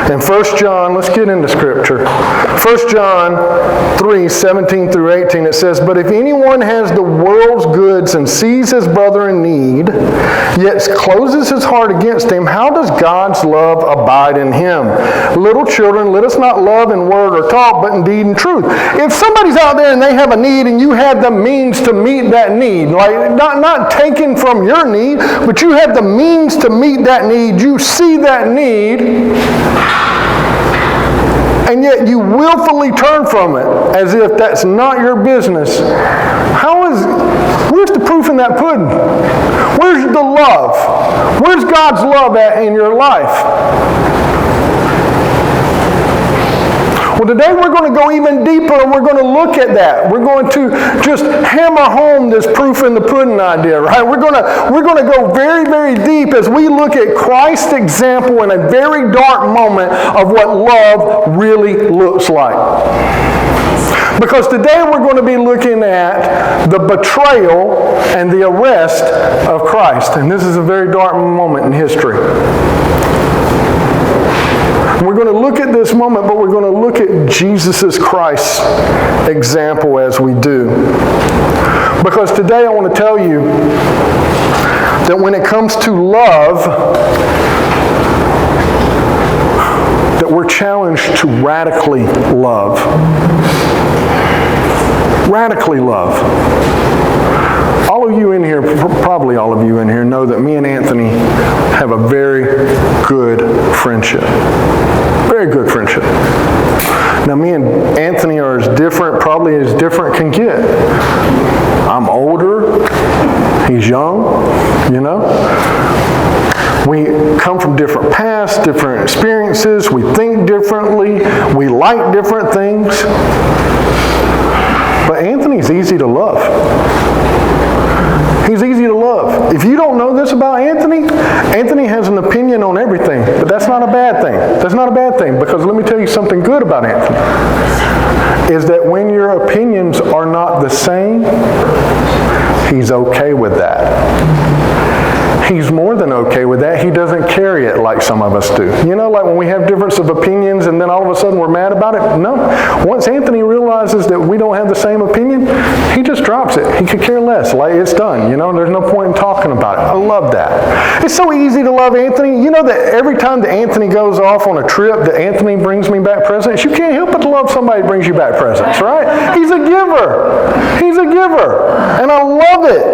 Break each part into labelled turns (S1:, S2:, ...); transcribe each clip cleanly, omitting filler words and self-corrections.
S1: In 1 John, let's get into Scripture. 1 John 3, 17 through 18, it says, "But if anyone has the world's goods and sees his brother in need, yet closes his heart against him, how does God's love abide in him? Little children, let us not love in word or talk, but in deed and truth." If somebody's out there and they have a need and you have the means to meet that need, like not taken from your need, but you have the means to meet that need, you see that need, and yet you willfully turn from it as if that's not your business. Where's the proof in that pudding? Where's the love? Where's God's love at in your life? Well, today we're going to go even deeper and we're going to look at that. We're going to just hammer home this proof in the pudding idea, right? We're going to go very, very deep as we look at Christ's example in a very dark moment of what love really looks like. Because today we're going to be looking at the betrayal and the arrest of Christ. And this is a very dark moment in history. We're going to look at this moment, but we're going to look at Jesus Christ's example as we do. Because today I want to tell you that when it comes to love, that we're challenged to radically love. Radically love. All of you in here, probably all of you in here, know that me and Anthony have a very good friendship. Very good friendship. Now, me and Anthony are as different, probably as different can get. I'm older. He's young, you know. We come from different paths, different experiences. We think differently. We like different things. But Anthony's easy to love. He's easy to love. If you don't know this about Anthony, Anthony has an opinion on everything, but that's not a bad thing. That's not a bad thing, because let me tell you something good about Anthony, is that when your opinions are not the same, he's okay with that. He's more than okay with that. He doesn't carry it like some of us do. You know, like when we have difference of opinions and then all of a sudden we're mad about it? No. Once Anthony realizes that we don't have the same opinion, he just drops it. He could care less. Like, it's done. You know, there's no point in talking about it. I love that. It's so easy to love Anthony. You know that every time that Anthony goes off on a trip, that Anthony brings me back presents, you can't help but to love somebody who brings you back presents, right? He's a giver. He's a giver. And I love it.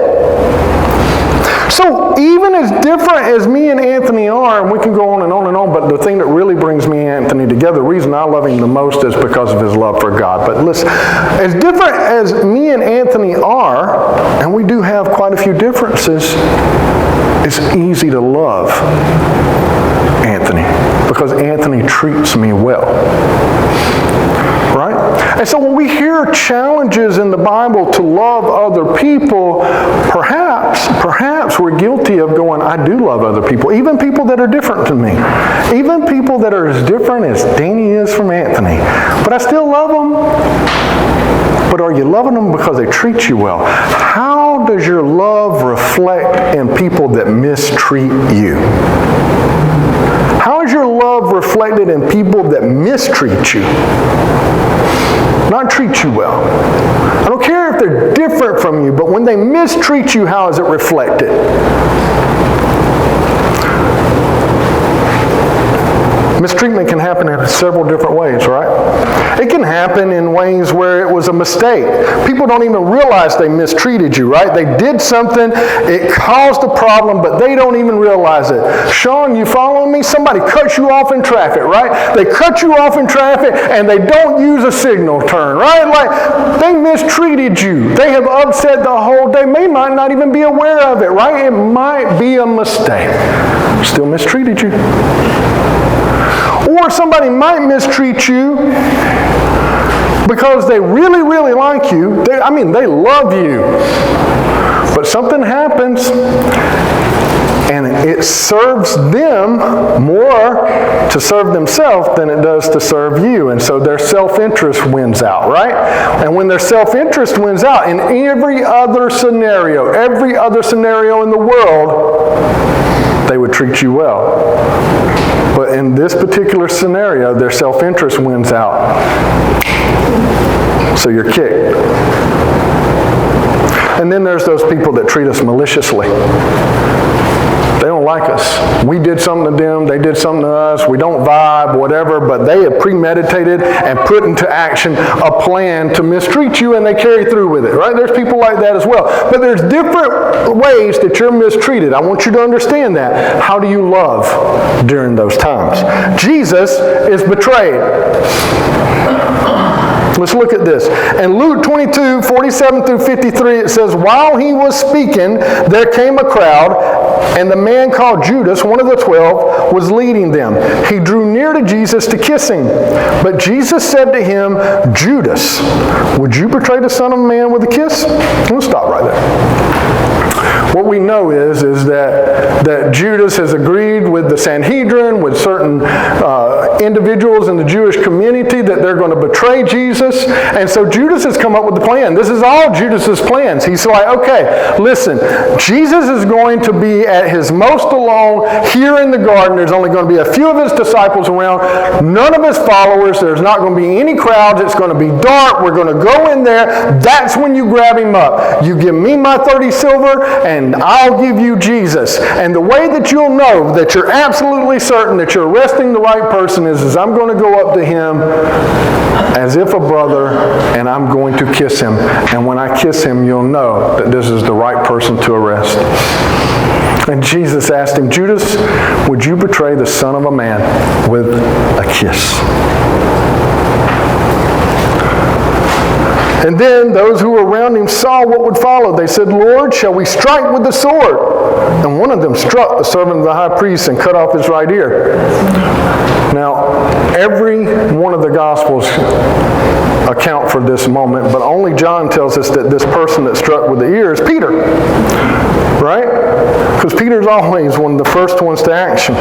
S1: So even as different as me and Anthony are, and we can go on and on and on, but the thing that really brings me and Anthony together, the reason I love him the most is because of his love for God. But listen, as different as me and Anthony are, and we do have quite a few differences, it's easy to love Anthony because Anthony treats me well. Right? And so when we hear challenges in the Bible to love other people, perhaps we're guilty of going, I do love other people, even people that are different to me. Even people that are as different as Danny is from Anthony. But I still love them. But are you loving them because they treat you well? How does your love reflect in people that mistreat you? How is your love reflected in people that mistreat you? Not treat you well. I don't care if they're different from you, but when they mistreat you, how is it reflected? Mistreatment can happen in several different ways, right? It can happen in ways where it was a mistake. People don't even realize they mistreated you, right? They did something, it caused a problem, but they don't even realize it. Sean, you following me? Somebody cuts you off in traffic, right? They cut you off in traffic and they don't use a signal turn, right? Like, they mistreated you. They have upset the whole day. They might not even be aware of it, right? It might be a mistake. Still mistreated you. Or somebody might mistreat you because they really, really like you. They love you. But something happens and it serves them more to serve themselves than it does to serve you. And so their self-interest wins out, right? And when their self-interest wins out, in every other scenario in the world, they would treat you well. But in this particular scenario, their self-interest wins out. So you're kicked. And then there's those people that treat us maliciously. They don't like us. We did something to them, they did something to us, we don't vibe, whatever, but they have premeditated and put into action a plan to mistreat you, and they carry through with it, right? There's people like that as well. But there's different ways that you're mistreated. I want you to understand that. How do you love during those times? Jesus is betrayed. Let's look at this. In Luke 22, 47 through 53, it says, while he was speaking, there came a crowd, and the man called Judas, one of the 12, was leading them. He drew near to Jesus to kiss him. But Jesus said to him, Judas, would you betray the Son of Man with a kiss? We'll stop right there. What we know is that Judas has agreed with the Sanhedrin, with certain individuals in the Jewish community, that they're going to betray Jesus. And so Judas has come up with the plan. This is all Judas's plans. He's like, okay, listen, Jesus is going to be at his most alone here in the garden. There's only going to be a few of his disciples around, none of his followers. There's not going to be any crowds. It's going to be dark. We're going to go in there. That's when you grab him up. You give me my 30 silver, and I'll give you Jesus. And the way that you'll know that you're absolutely certain that you're arresting the right person is I'm going to go up to him as if a brother, and I'm going to kiss him. And when I kiss him, you'll know that this is the right person to arrest. And Jesus asked him, Judas, would you betray the Son of a Man with a kiss? And then those who were around him saw what would follow. They said, Lord, shall we strike with the sword? And one of them struck the servant of the high priest and cut off his right ear. Now, every one of the Gospels account for this moment, but only John tells us that this person that struck with the ear is Peter. Right? Because Peter's always one of the first ones to action.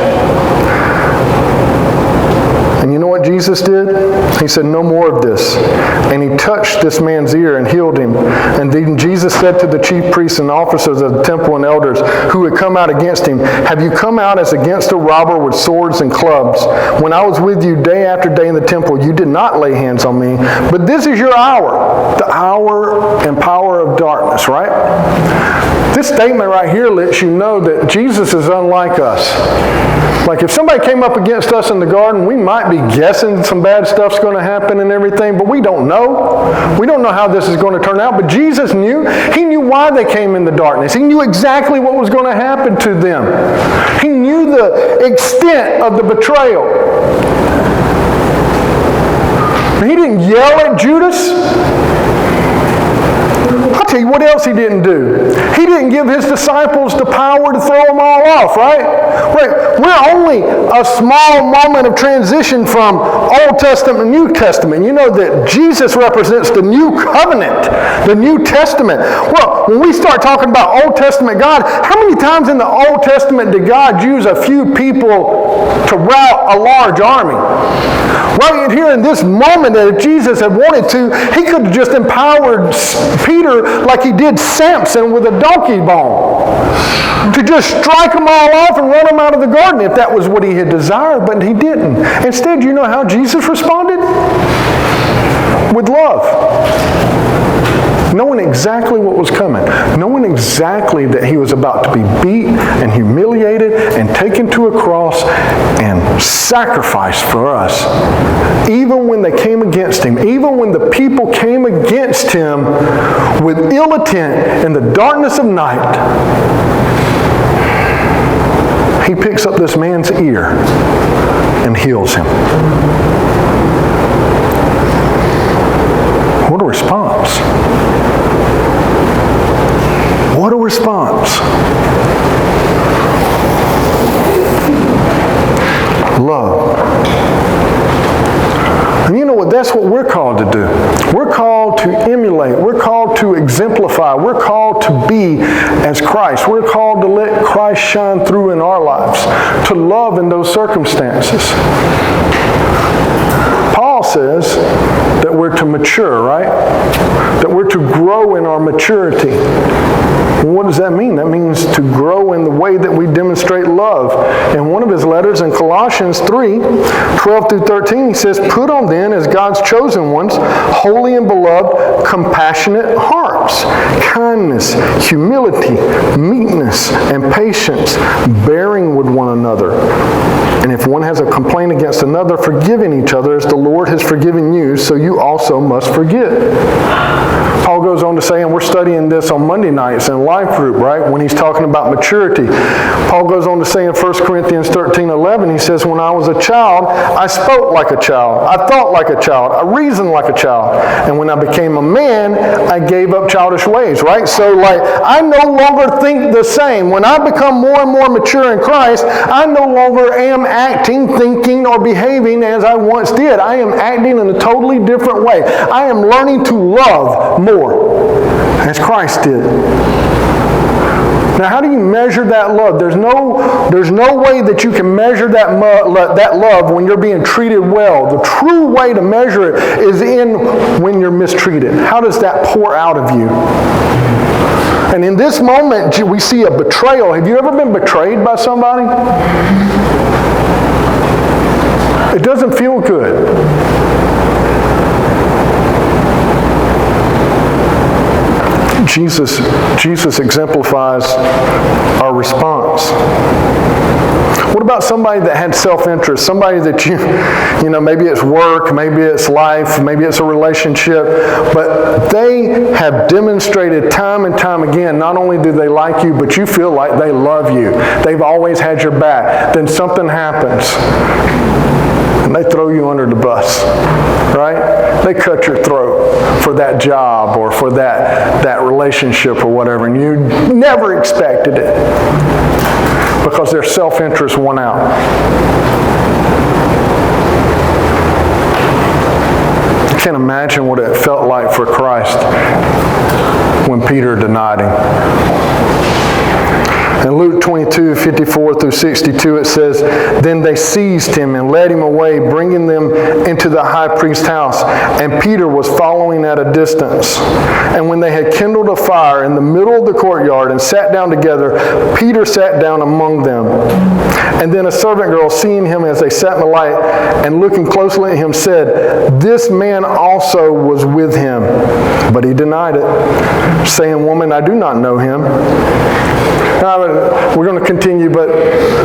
S1: And you know what Jesus did? He said, no more of this. And he touched this man's ear and healed him. And then Jesus said to the chief priests and officers of the temple and elders who had come out against him, have you come out as against a robber with swords and clubs? When I was with you day after day in the temple, you did not lay hands on me. But this is your hour, the hour and power of darkness, right? This statement right here lets you know that Jesus is unlike us. Like if somebody came up against us in the garden, we might be guessing some bad stuff's going to happen and everything, but we don't know. We don't know how this is going to turn out, but Jesus knew. He knew why they came in the darkness. He knew exactly what was going to happen to them. He knew the extent of the betrayal. He didn't yell at Judas. I'll tell you what else he didn't do. He didn't give his disciples the power to throw them all off, right? We're only a small moment of transition from Old Testament and New Testament. You know that Jesus represents the New Covenant, the New Testament. Well, when we start talking about Old Testament God, how many times in the Old Testament did God use a few people to rout a large army? Right here in this moment that if Jesus had wanted to, he could have just empowered Peter like he did Samson with a donkey bone. To just strike them all off and run them out of the garden if that was what he had desired, but he didn't. Instead, you know how Jesus responded? With love. Knowing exactly what was coming. Knowing exactly that he was about to be beat and humiliated and taken to a cross and sacrificed for us. Even when they came against him, even when the people came against him with ill intent in the darkness of night, he picks up this man's ear and heals him. What a response. What a response. Love. And you know what? That's what we're called to do. We're called to emulate. We're called to exemplify. We're called to be as Christ. We're called to let Christ shine through in our lives, to love in those circumstances. Paul says that we're to mature, right? That we're to grow in our maturity. Well, what does that mean? That means to grow in the way that we demonstrate love. In one of his letters in Colossians 3:12 through 13, he says, "Put on then as God's chosen ones, holy and beloved, compassionate hearts, kindness, humility, meekness, and patience, bearing with one another. And if one has a complaint against another, forgiving each other as the Lord has forgiven you, so you also must forgive." Paul goes on to say, and we're studying this on Monday nights in Life Group, right? When he's talking about maturity. Paul goes on to say in 1 Corinthians 13:11, he says, "When I was a child, I spoke like a child. I thought like a child. I reasoned like a child. And when I became a man, I gave up childish ways," right? So I no longer think the same. When I become more and more mature in Christ, I no longer am acting, thinking, or behaving as I once did. I am acting in a totally different way. I am learning to love more, as Christ did. Now, how do you measure that love? There's no way that you can measure that love when you're being treated well. The true way to measure it is in when you're mistreated. How does that pour out of you? And in this moment, we see a betrayal. Have you ever been betrayed by somebody? It doesn't feel good. Jesus exemplifies our response. What about somebody that had self-interest? Somebody that you know, maybe it's work, maybe it's life, maybe it's a relationship, but they have demonstrated time and time again, not only do they like you, but you feel like they love you. They've always had your back. Then something happens, and they throw you under the bus, right? They cut your throat for that job or for that relationship or whatever, and you never expected it because their self-interest won out. I can't imagine what it felt like for Christ when Peter denied him. In Luke 22:54 through 62, it says, "Then they seized him and led him away, bringing them into the high priest's house. And Peter was following at a distance. And when they had kindled a fire in the middle of the courtyard and sat down together, Peter sat down among them. And then a servant girl, seeing him as they sat in the light and looking closely at him, said, 'This man also was with him.' But he denied it, saying, 'Woman, I do not know him.'" Now, we're going to continue, but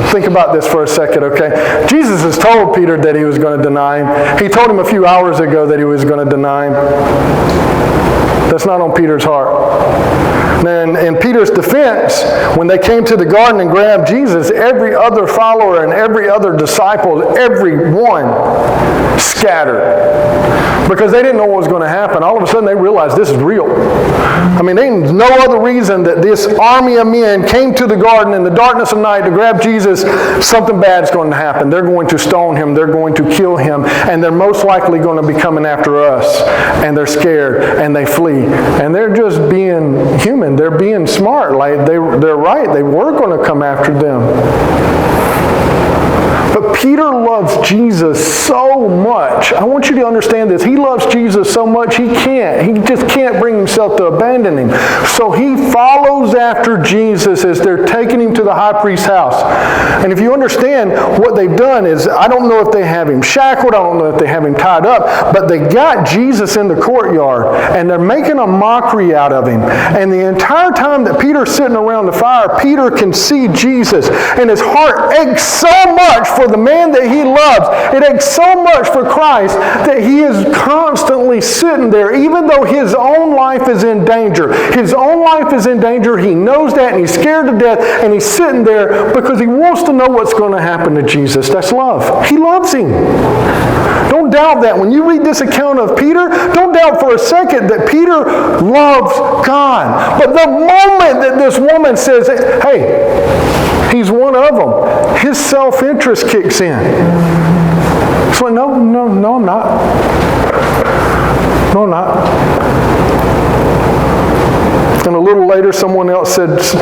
S1: think about this for a second, okay? Jesus has told Peter that he was going to deny him. He told him a few hours ago that he was going to deny him. That's not on Peter's heart. And in Peter's defense, when they came to the garden and grabbed Jesus, every other follower and every other disciple, everyone scattered. Because they didn't know what was going to happen. All of a sudden they realized this is real. I mean, there's no other reason that this army of men came to the garden in the darkness of night to grab Jesus. Something bad is going to happen. They're going to stone him. They're going to kill him. And they're most likely going to be coming after us. And they're scared and they flee. And they're just being human. They're being smart. Like they're right. They were going to come after them. But Peter loves Jesus so much. I want you to understand this. He loves Jesus so much he just can't bring himself to abandon him. So he follows after Jesus as they're taking him to the high priest's house. And if you understand what they've done is, I don't know if they have him shackled, I don't know if they have him tied up, but they got Jesus in the courtyard and they're making a mockery out of him. And the entire time that Peter's sitting around the fire, Peter can see Jesus and his heart aches so much for the man that he loves. It aches so much for Christ that he is constantly sitting there, even though his own life is in danger. His own life is in danger. He knows that and he's scared to death and he's sitting there because he wants to know what's going to happen to Jesus. That's love. He loves him. Don't doubt that. When you read this account of Peter, don't doubt for a second that Peter loves God. But the moment that this woman says, hey, he's one of them, his self-interest kicks in. It's like, no, I'm not. No, I'm not. And a little later, someone else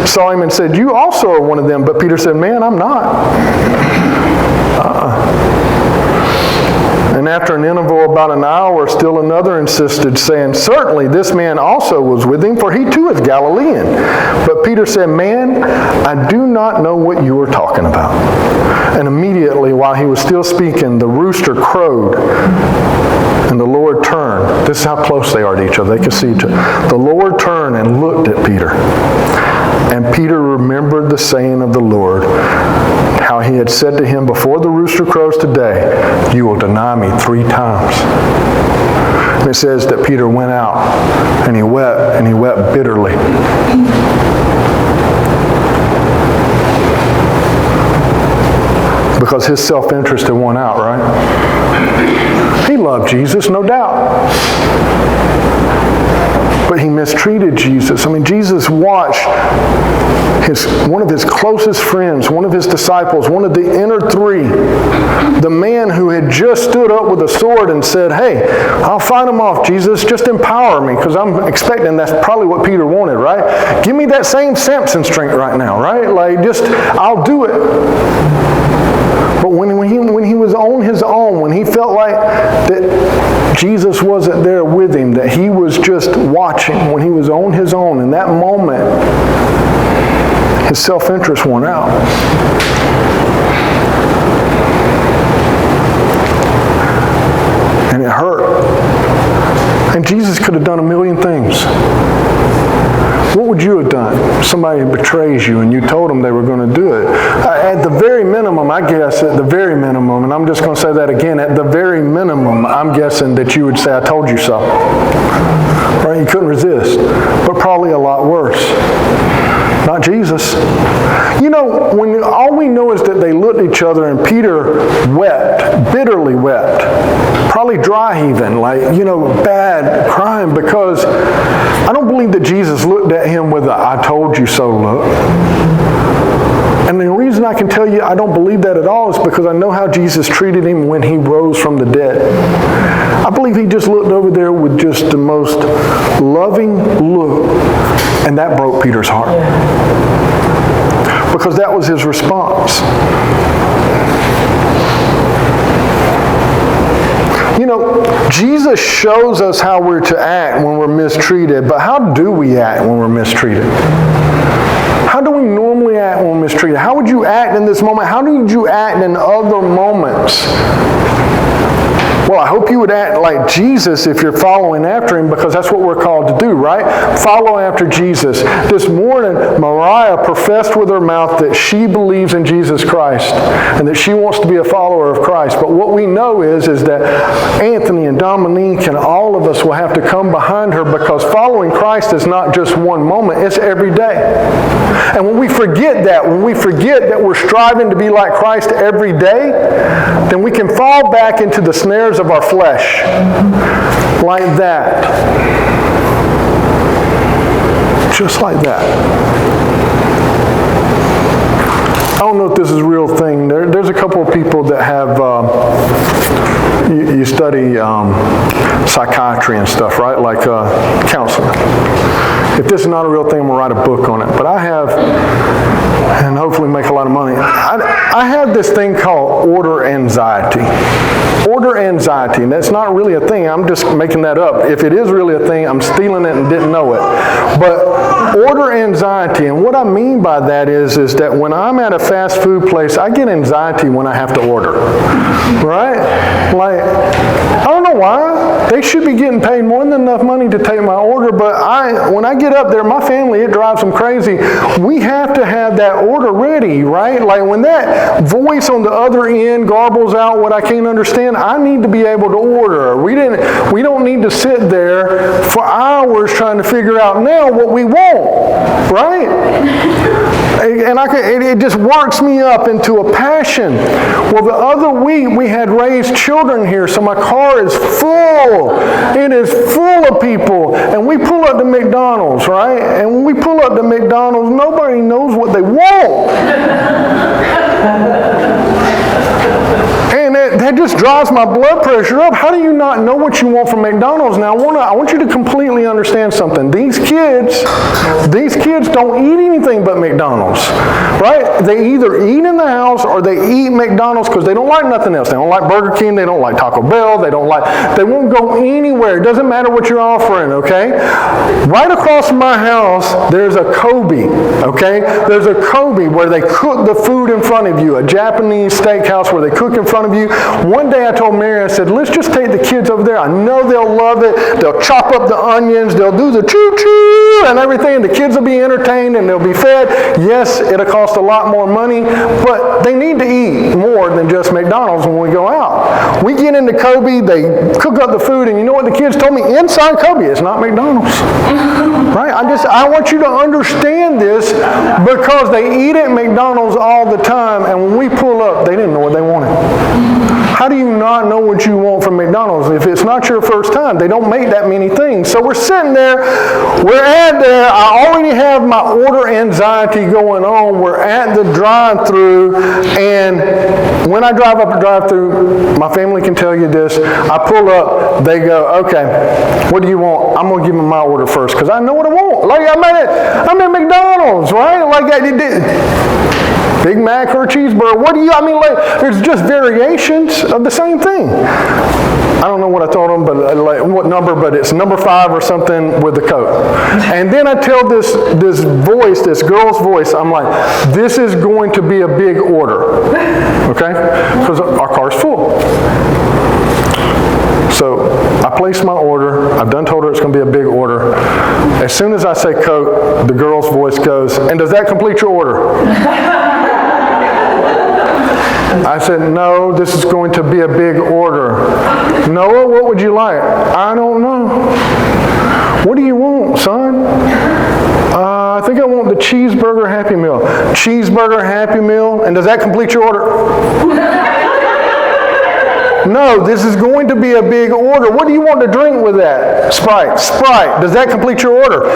S1: saw him and said, you also are one of them. But Peter said, man, I'm not. And And after an interval of about an hour, still another insisted, saying, certainly this man also was with him, for he too is Galilean. But Peter said, man, I do not know what you are talking about. And immediately, while he was still speaking, the rooster crowed. And the Lord turned. This is how close they are to each other. They could see each other. The Lord turned and looked at Peter. And Peter remembered the saying of the Lord, how he had said to him, before the rooster crows today, you will deny me 3 times. And it says that Peter went out and he wept bitterly. Because his self-interest had won out, right? He loved Jesus, no doubt. But he mistreated Jesus. I mean, Jesus watched one of his closest friends, one of his disciples, one of the inner 3, the man who had just stood up with a sword and said, hey, I'll fight him off, Jesus. Just empower me, because I'm expecting that's probably what Peter wanted, right? Give me that same Samson strength right now, right? Like, just, I'll do it. But when he was on his own, when he felt like that Jesus wasn't there with him, that he was just watching, when he was on his own, in that moment, his self-interest won out. And it hurt. And Jesus could have done a million things. What would you have done? Somebody betrays you and you told them they were going to do it. At the very minimum, I guess, at the very minimum, and I'm just going to say that again, at the very minimum, I'm guessing that you would say, I told you so. Right? You couldn't resist. But probably a lot worse. Not Jesus. You know, when all we know is that they looked at each other and Peter wept, bitterly wept. Probably dry even, like, bad crying, because I don't believe that Jesus looked at him with a I told you so look. And the reason I can tell you I don't believe that at all is because I know how Jesus treated him when he rose from the dead. I believe he just looked over there with just the most loving look, and that broke Peter's heart. Because that was his response. Jesus shows us how we're to act when we're mistreated, but how do we act when we're mistreated? How do we normally act when we're mistreated? How would you act in this moment? How did you act in other moments? Well, I hope you would act like Jesus if you're following after him, because that's what we're called to do, right? Follow after Jesus. This morning, Mariah professed with her mouth that she believes in Jesus Christ and that she wants to be a follower of Christ. But what we know is that Anthony and Dominique and all of us will have to come behind her, because following Christ is not just one moment, it's every day. And when we forget that we're striving to be like Christ every day, then we can fall back into the snares of our flesh like that. Just like that. I don't know if this is a real thing. There's a couple of people that have, you study psychiatry and stuff, right? Like counseling. If this is not a real thing, I'm going to write a book on it. But I have, and hopefully make a lot of money, I have this thing called order anxiety. Order anxiety, and that's not really a thing. I'm just making that up. If it is really a thing, I'm stealing it and didn't know it. But order anxiety, and what I mean by that is that when I'm at a fast food place, I get anxiety when I have to order. Right? Like, I don't know why. They should be getting paid more than enough money to take my order, but when I get up there, my family, it drives them crazy. We have to have that order ready, right? Like when that voice on the other end garbles out what I can't understand, I need to be able to order. We don't need to sit there for hours trying to figure out now what we want, right? And it just works me up into a passion. Well, the other week we had raised children here, so my car is full. It is full of people. And we pull up to McDonald's, right? And when we pull up to McDonald's, nobody knows what they want. And that just drives my blood pressure up. How do you not know what you want from McDonald's? Now, I want you to completely understand something. These kids don't eat anything but McDonald's, right? They either eat in the house or they eat McDonald's because they don't like nothing else. They don't like Burger King. They don't like Taco Bell. They won't go anywhere. It doesn't matter what you're offering, okay? Right across from my house, there's a Kobe, okay? There's a Kobe where they cook the food in front of you, a Japanese steakhouse where they cook in front of you. One day I told Mary, I said, let's just take the kids over there. I know they'll love it. They'll chop up the onions. They'll do the choo-choo and everything. The kids will be entertained and they'll be fed. Yes, it'll cost a lot more money, but they need to eat more than just McDonald's when we go out. We get into Kobe, they cook up the food, and you know what the kids told me? Inside Kobe, it's not McDonald's. Right? I want you to understand this because they eat at McDonald's all the time, and when we pull up, they didn't know what they wanted. How do you not know what you want from McDonald's? If it's not your first time, they don't make that many things. So we're sitting there, we're at there, I already have my order anxiety going on. We're at the drive-thru, and when I drive up a drive-thru, my family can tell you this, I pull up, they go, okay, what do you want? I'm going to give them my order first because I know what I want. Like I'm at McDonald's, right? Like I did. Big Mac or a cheeseburger. There's just variations of the same thing. I don't know what I told them, but what number, but it's number 5 or something with the Coke. And then I tell this voice, this girl's voice, I'm like, this is going to be a big order, okay? Because our car's full. So I placed my order. I've done told her it's going to be a big order. As soon as I say Coke, the girl's voice goes, and does that complete your order? I said, no, this is going to be a big order. Noah, what would you like? I don't know. What do you want, son? I think I want the cheeseburger Happy Meal. Cheeseburger Happy Meal, and does that complete your order? No, this is going to be a big order. What do you want to drink with that? Sprite. Sprite. Does that complete your order?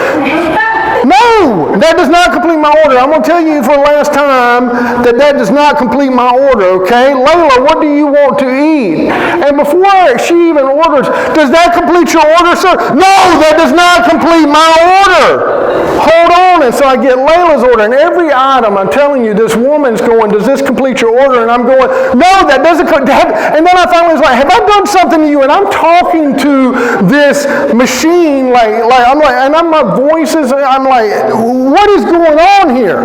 S1: No, that does not complete my order. I'm going to tell you for the last time that does not complete my order, okay? Layla, what do you want to eat? And before she even orders, does that complete your order, sir? No, that does not complete my order. Hold on. And so I get Layla's order, and every item, I'm telling you, this woman's going, does this complete your order? And I'm going, no, that doesn't. And then I finally was like, have I done something to you? And I'm talking to this machine, my voice is, I'm like, what is going on here?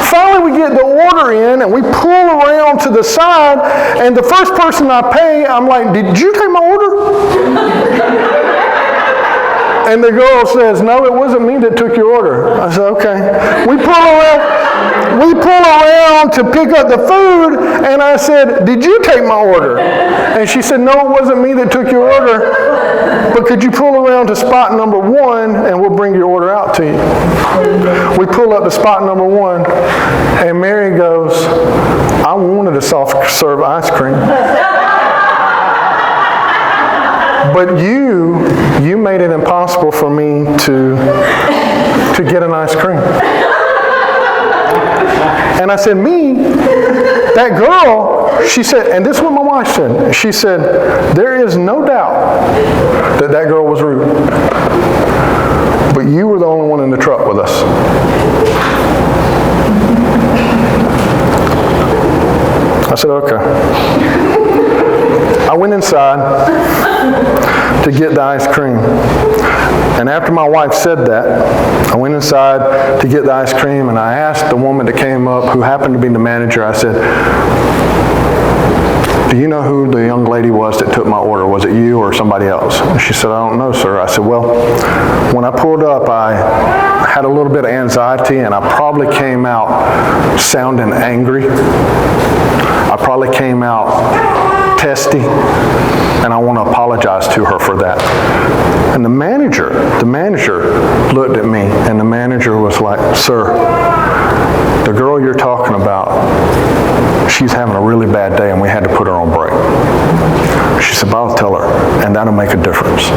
S1: Finally, we get the order in, and we pull around to the side, and the first person I pay, I'm like, did you take my order? And the girl says, no, it wasn't me that took your order. I said, okay. We pull around to pick up the food, and I said, did you take my order? And she said, no, it wasn't me that took your order, but could you pull around to spot number 1, and we'll bring your order out to you. We pull up to spot number 1, and Mary goes, I wanted a soft serve ice cream. But you made it impossible for me to get an ice cream. And I said, me? That girl, she said, and this is what my wife said. She said, there is no doubt that girl was rude. But you were the only one in the truck with us. I said, okay. I went inside to get the ice cream. And after my wife said that, I went inside to get the ice cream, and I asked the woman that came up, who happened to be the manager, I said, do you know who the young lady was that took my order? Was it you or somebody else? And she said, I don't know, sir. I said, well, when I pulled up, I had a little bit of anxiety, and I probably came out sounding angry. I probably came out testy, and I want to apologize to her for that. And the manager looked at me, and the manager was like, sir, the girl you're talking about, she's having a really bad day, and we had to put her on break. She said, but I'll tell her, and that'll make a difference.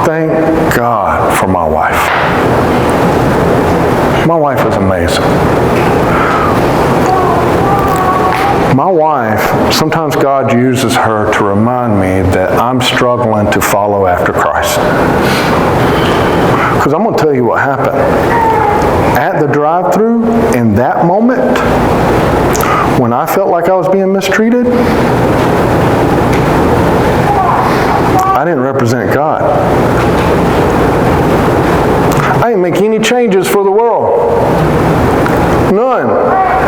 S1: Thank God for my wife. My wife is amazing. My wife, sometimes God uses her to remind me that I'm struggling to follow after Christ. Because I'm going to tell you what happened. At the drive-thru, in that moment, when I felt like I was being mistreated, I didn't represent God. I didn't make any changes for the world. None.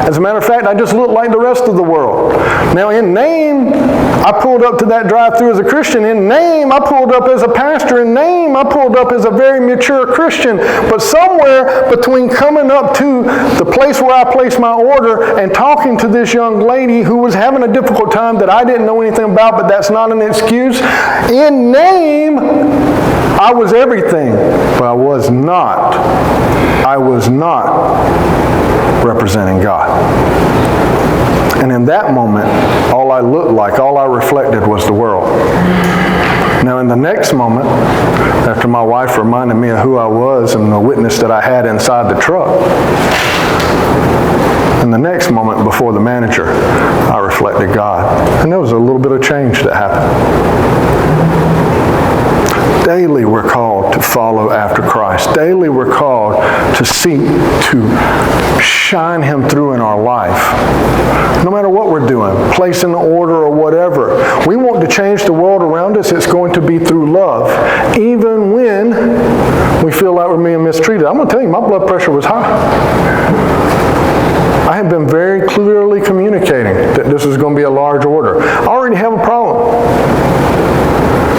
S1: As a matter of fact, I just looked like the rest of the world. Now, in name, I pulled up to that drive-thru as a Christian. In name, I pulled up as a pastor. In name, I pulled up as a very mature Christian. But somewhere between coming up to the place where I placed my order and talking to this young lady who was having a difficult time that I didn't know anything about, but that's not an excuse. In name, I was everything, but I was not representing God. And in that moment, all I looked like, all I reflected was the world. Now in the next moment, after my wife reminded me of who I was and the witness that I had inside the truck, in the next moment before the manager, I reflected God. And there was a little bit of change that happened. Daily we're called to follow after Christ. Daily we're called to seek to shine Him through in our life. No matter what we're doing, placing an order or whatever. We want to change the world around us. It's going to be through love. Even when we feel like we're being mistreated. I'm going to tell you, my blood pressure was high. I have been very clearly communicating that this is going to be a large order. I already have a problem.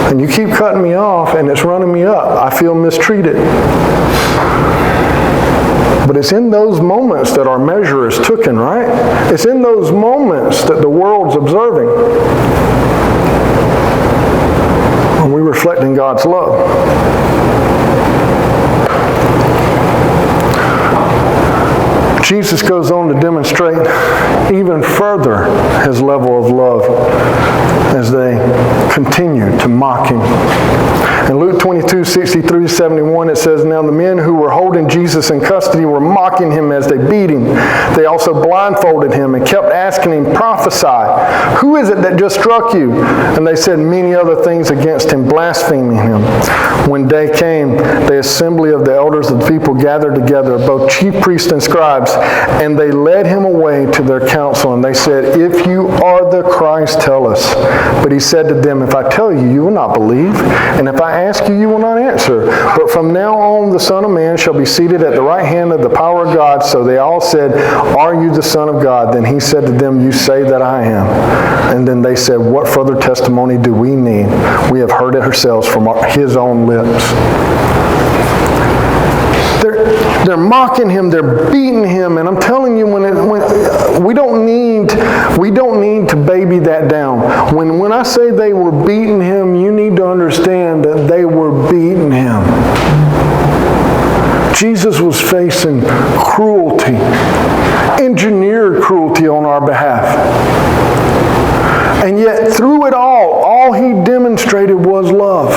S1: And you keep cutting me off and it's running me up. I feel mistreated. But it's in those moments that our measure is taken, right? It's in those moments that the world's observing. When we're reflecting God's love. Jesus goes on to demonstrate even further His level of love as they continue to mock Him. In Luke 22:63-71, it says, "Now the men who were holding Jesus in custody were mocking Him as they beat Him. They also blindfolded Him and kept asking Him, 'Prophesy, who is it that just struck you?' And they said many other things against Him, blaspheming Him. When day came, the assembly of the elders of the people gathered together, both chief priests and scribes, and they led Him away to their council. And they said, 'If you are the Christ, tell us.' But He said to them, 'If I tell you, you will not believe. And if I ask you, you will not answer. But from now on, the Son of Man shall be seated at the right hand of the power of God.' So they all said, 'Are you the Son of God?' Then He said to them, 'You say that I am.' And then they said, 'What further testimony do we need? We have heard it ourselves from His own lips.'" They're mocking Him, they're beating Him, and I'm telling you, we don't need to baby that down. When I say they were beating Him, you need to understand that they were beating Him. Jesus was facing cruelty, engineered cruelty on our behalf. And yet, through it all He demonstrated was love.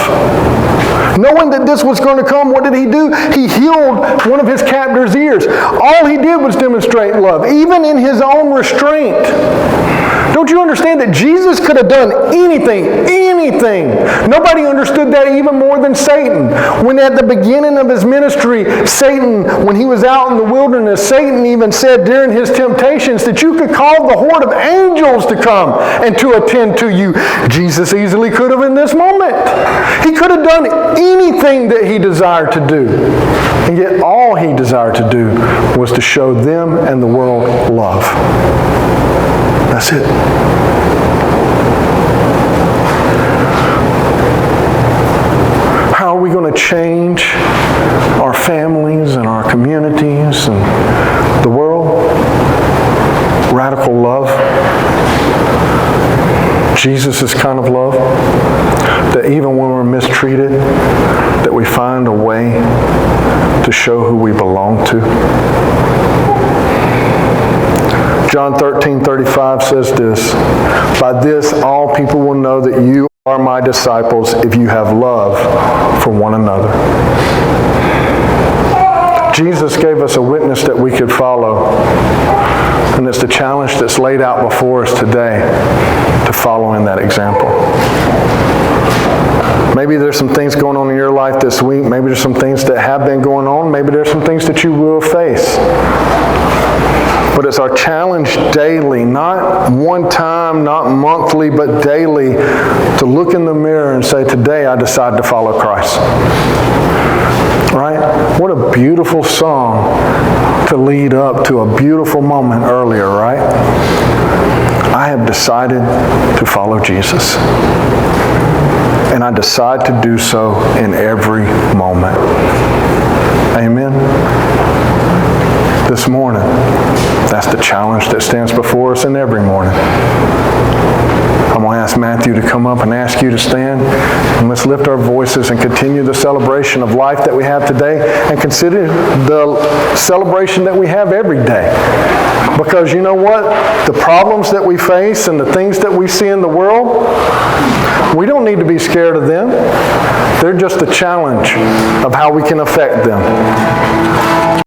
S1: Knowing that this was going to come, what did He do? He healed one of His captor's ears. All He did was demonstrate love, even in His own restraint. Don't you understand that Jesus could have done anything? Nobody understood that even more than Satan. When at the beginning of His ministry, Satan, when He was out in the wilderness, Satan even said during his temptations that you could call the horde of angels to come and to attend to you. Jesus easily could have in this moment. He could have done anything that He desired to do. And yet all He desired to do was to show them and the world love. That's it. How are we going to change our families and our communities and the world? Radical love. Jesus' kind of love. That even when we're mistreated, that we find a way to show who we belong to. John 13:35 says this, "By this all people will know that you are my disciples if you have love for one another." Jesus gave us a witness that we could follow. And it's the challenge that's laid out before us today to follow in that example. Maybe there's some things going on in your life this week. Maybe there's some things that have been going on. Maybe there's some things that you will face. But it's our challenge daily, not one time, not monthly, but daily, to look in the mirror and say, today I decide to follow Christ. Right? What a beautiful song to lead up to a beautiful moment earlier, right? I have decided to follow Jesus. And I decide to do so in every moment. Amen? This morning, that's the challenge that stands before us in every morning. I'm going to ask Matthew to come up and ask you to stand. And let's lift our voices and continue the celebration of life that we have today, and consider the celebration that we have every day. Because you know what? The problems that we face and the things that we see in the world, we don't need to be scared of them. They're just a challenge of how we can affect them.